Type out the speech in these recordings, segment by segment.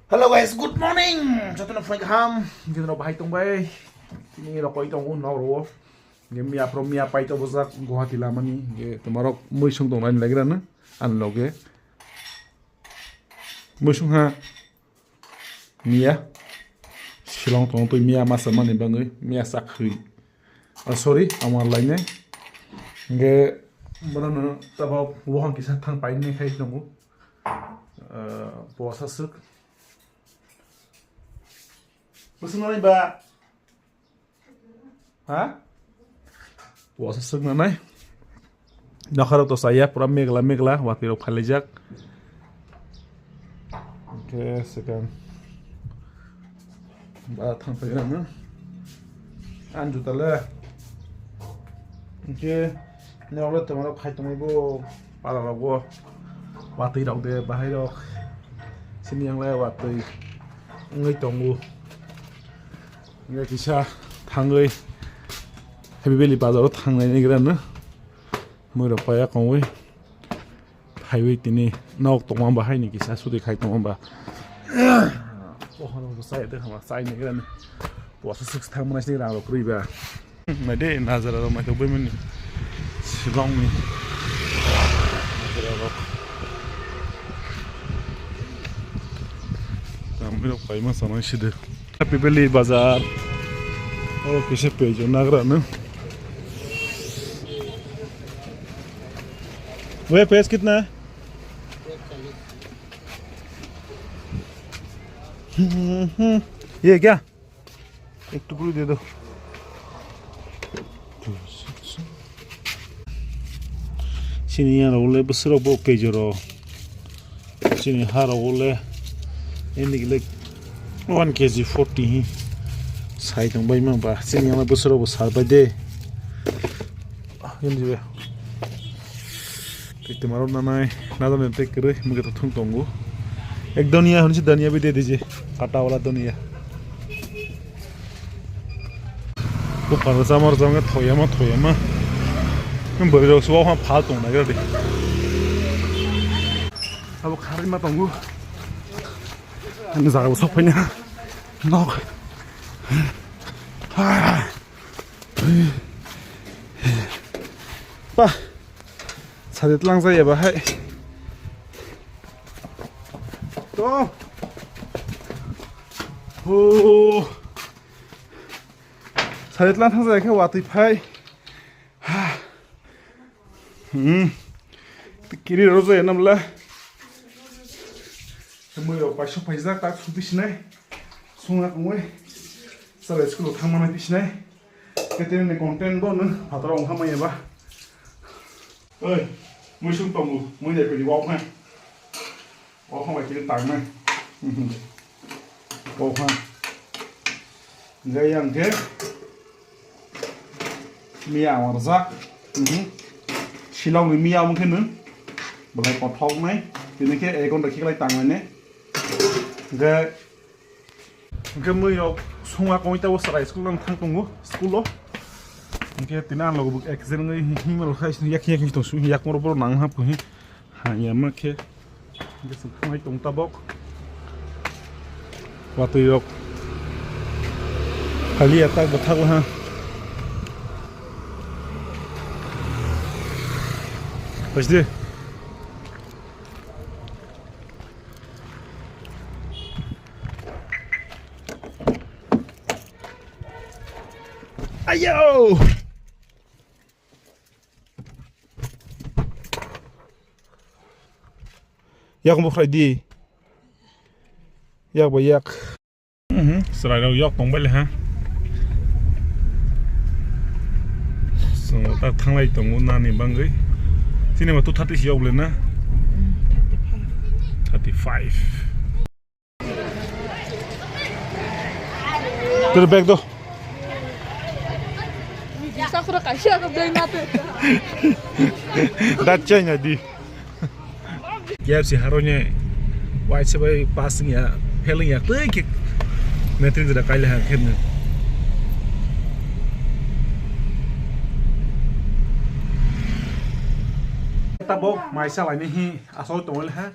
Hello guys, good morning. Cho tôi fwnkha. Kita nak bahai tong bay. Ini rokok itong un ro. Ge mia pro mia pai to bozak Guwahati lamani. Ge tomorok muisung tong lain lagi na. An loge. Muisung ha. Mia. Shilong tong to mia masama ni bangai. Mia sakhui. Sorry, amar lain ne. Ge mana tabau wohang kisah thang pai ni khai tong. Puasa suk. Musim mana ba? Hah? Puasa suk mana? Nakar to saya pura megla waktu rok khalejak. Oke, sekarang batang payana. Anju tala. Oke, ni orang tu mana khai tumai bo, para bo, waktu rok de bahai rok. Sini yang lain waktu ngai tunggu. Nggak bisa tanggui Happy Valley bazar tanggui ini keren murah payah kongwe highway ini nak tongam bahai ni kisah sudah khai tongam bah wah orang tu saya deh sama saya ni keren puasa sukses thang mana sih orang lo kuri bah nade nazar orang macam begini silong ni nazar orang kami lo payah masa mana sih deh Happy Valley बाजार और किसे page नागरा ना वह page कितना है ये क्या एक टुकड़ी दे दो sini yang oleh besar bau kejoro sini har oleh ini gilek 1 kg 40 sai tong bai ma ba sin yang busro bu sar ba de yen jibe kite maro na nai na dane te kre muge to thung tongu ek doniya hunchi daniya bhi de dijiye kata wala doniya bu par samar janga thoyama हम बड़े लोग सुबह वहाँ फाल तोड़ना क्या दे अब खारी मत आऊँगू हम ज़्यादा सब पहने नौक पा सादित लांग सा ये बाहर तो हो सादित लांग सा ये क्या वाती भाई kiri rozo ya namla semua pasok pajak tak supisnai sungai kumai salah sekolah thamana pisnai ketika ni konten bon hatra orang kama ya bah oi musim tamu musim apa di bawah kan bawah kan kita tang kan bawah kan gaya angke mia warzak Shilong với miao mungkin nun, boleh potong nih, ini ke ekor daki lagi tangan nih, gak mui sungai kau itu serai sekolah tang tunggu sekolah, mungkin tina lo buk eksen nih himal khas yak itu suh yak moro nang hap kuhi, hanya make, gak sungai tung tabok, waktu yok, kali atak betak lah. Подожди. Ayo. Yak mau ready. Yak banyak. Seragam yak tombol ha. Semua tak tanglai tunggu nani banggai. Sini mah 230 siapa boleh na? 35. Terbang tu. Bisa sudah kasih aku beli nanti. Dah cengah di. Kiar si haronya, white sebagai passing ya, peling ya, tu metri sudah kaya lah kan. Tabo, mai sa lại này asal tol ha,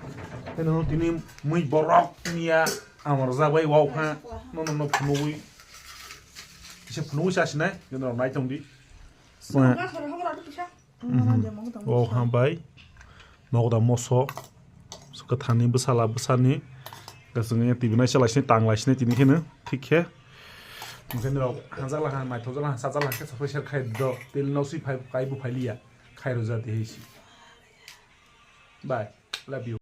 nên nó tini muy borok nia Amar zabai wow ha no phunui se phunui sa sinai no nai tong di wow ha bai mau da moso suka thani busala busani gasungnya tibna shalai tang lai sini tini khene thik he mungkin ro hanjak la han mai thojak la sa jala ke sophe ser khai do tel no si phai kai bu phailia khai roja de hi bye love you